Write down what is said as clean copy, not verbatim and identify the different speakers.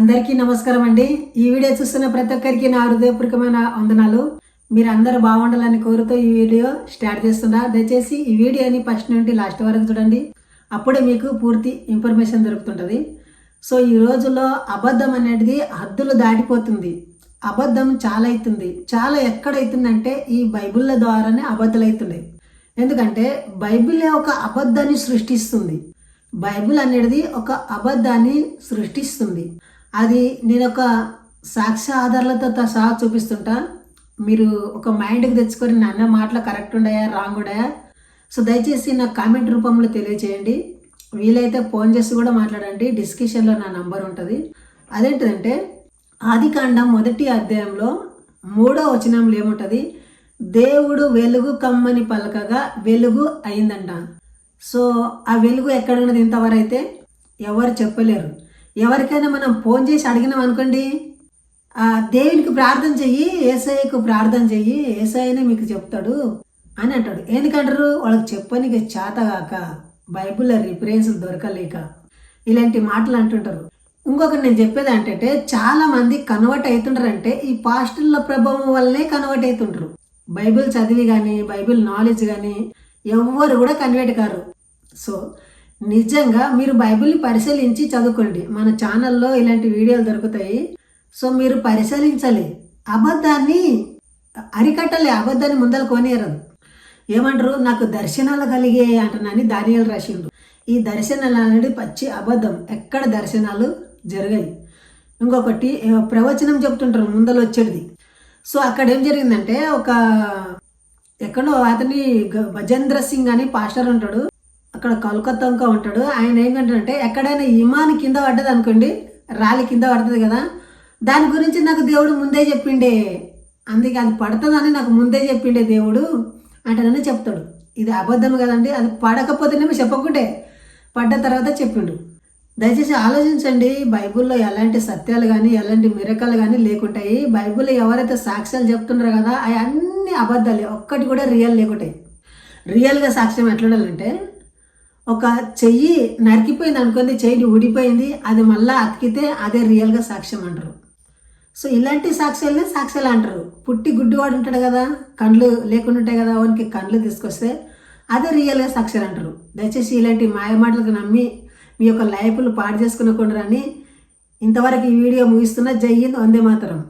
Speaker 1: అందరికీ నమస్కారం అండి. ఈ వీడియో చూస్తున్న ప్రతి ఒక్కరికి నా హృదయపూర్వకమైన వందనాలు. మీరు అందరూ బాగుండాలని కోరుతూ ఈ వీడియో స్టార్ట్ చేస్తున్నా. దయచేసి ఈ వీడియోని ఫస్ట్ నుండి లాస్ట్ వరకు చూడండి. అప్పుడే మీకు పూర్తి ఇన్ఫర్మేషన్ దొరుకుతుంటుంది. సో ఈ రోజుల్లో అబద్ధం అనేది హద్దులు దాటిపోతుంది. అబద్ధం చాలా అవుతుంది. చాలా ఎక్కడైతుందంటే ఈ బైబిళ్ళ ద్వారానే అబద్ధాలు అవుతున్నాయి. ఎందుకంటే బైబిలే ఒక అబద్ధాన్ని సృష్టిస్తుంది. బైబిల్ అనేది ఒక అబద్ధాన్ని సృష్టిస్తుంది. అది నేను ఒక సాక్ష్య ఆధారాలతో సహా చూపిస్తుంటా. మీరు ఒక మైండ్కి తెచ్చుకొని నన్న మాటలు కరెక్ట్ ఉన్నాయా రాంగ్ ఉన్నాయా. సో దయచేసి నాకు కామెంట్ రూపంలో తెలియజేయండి. వీలైతే ఫోన్ చేసి కూడా మాట్లాడండి. డిస్క్రిప్షన్లో నా నంబర్ ఉంటుంది. అదేంటంటే ఆదికాండం 1వ అధ్యాయంలో 3వ వచనంలో ఏముంటుంది, దేవుడు వెలుగు కమ్మని పలకగా వెలుగు అయిందంట. సో ఆ వెలుగు ఎక్కడ ఉన్నది ఇంతవరైతే ఎవరు చెప్పలేరు. ఎవరికైనా మనం ఫోన్ చేసి అడిగినాం అనుకోండి, దేవునికి ప్రార్థన చెయ్యి, ఏసఐకు ప్రార్థన చెయ్యి, ఏసఐనే మీకు చెప్తాడు అని అంటాడు. ఎందుకంటారు, వాళ్ళకి చెప్పనికి చేతగాక, బైబిల్లో రిఫరెన్స్లు దొరకలేక ఇలాంటి మాటలు అంటుంటారు. ఇంకొకటి నేను చెప్పేది ఏంటంటే, చాలా మంది కన్వర్ట్ అవుతుంటారంటే ఈ పాస్టర్ల ప్రభావం వల్లనే కన్వర్ట్ అవుతుంటారు. బైబిల్ చదివి కానీ బైబిల్ నాలెడ్జ్ కానీ ఎవ్వరు కూడా కన్వర్ట్ కారు. సో నిజంగా మీరు బైబిల్ని పరిశీలించి చదువుకోండి. మన ఛానల్లో ఇలాంటి వీడియోలు దొరుకుతాయి. సో మీరు పరిశీలించాలి. అబద్ధాన్ని అరికట్టాలి. అబద్ధాన్ని ముందర కొనేయరు. ఏమంటారు, నాకు దర్శనాలు కలిగే అంటున్నాని దానియేలు రాసిండు. ఈ దర్శనాలు అనేది పచ్చి అబద్ధం. ఎక్కడ దర్శనాలు జరిగాయి. ఇంకొకటి ప్రవచనం చెప్తుంటారు ముందర వచ్చేది. సో అక్కడ ఏం జరిగిందంటే, ఒక ఎక్కడో అతని భజేంద్ర సింగ్ అని పాస్టర్ ఉంటాడు. అక్కడ కలకత్తా ఇంకా ఉంటాడు. ఆయన ఏంటంటే, ఎక్కడైనా ఇమాన్ కింద పడ్డది అనుకోండి, రాలి కింద పడుతుంది కదా, దాని గురించి నాకు దేవుడు ముందే చెప్పిండే, అందుకే అది పడుతుందని నాకు ముందే చెప్పిండే దేవుడు అంటేనే చెప్తాడు. ఇది అబద్ధం కదండి. అది పడకపోతేనేమో చెప్పకుంటే పడ్డ తర్వాత చెప్పిండు. దయచేసి ఆలోచించండి. బైబిల్లో ఎలాంటి సత్యాలు కానీ ఎలాంటి మిరకలు కానీ లేకుంటాయి. బైబిల్లో ఎవరైతే సాక్ష్యాలు చెప్తున్నారో కదా, అవి అన్ని అబద్ధాలే. ఒక్కటి కూడా రియల్ లేకుంటాయి. రియల్గా సాక్ష్యం ఎట్లా ఉండాలంటే, ఒక చెయ్యి నరికిపోయింది అనుకోండి, చెయ్యి ఊడిపోయింది, అది మళ్ళీ అతికితే అదే రియల్గా సాక్ష్యం అంటారు. సో ఇలాంటి సాక్ష్యాలనే సాక్ష్యాలు అంటారు. పుట్టి గుడ్డివాడు ఉంటాడు కదా, కళ్ళు లేకుండా ఉంటాయి కదా, వానికి కళ్ళు తీసుకొస్తే అదే రియల్గా సాక్ష్యాలు అంటారు. దయచేసి ఇలాంటి మాయమాటలకు నమ్మి మీ యొక్క లైఫ్లు పాడు చేసుకునకుండా అని ఇంతవరకు ఈ వీడియో ముగిస్తున్నా. జై హింద్, వందే మాతరం.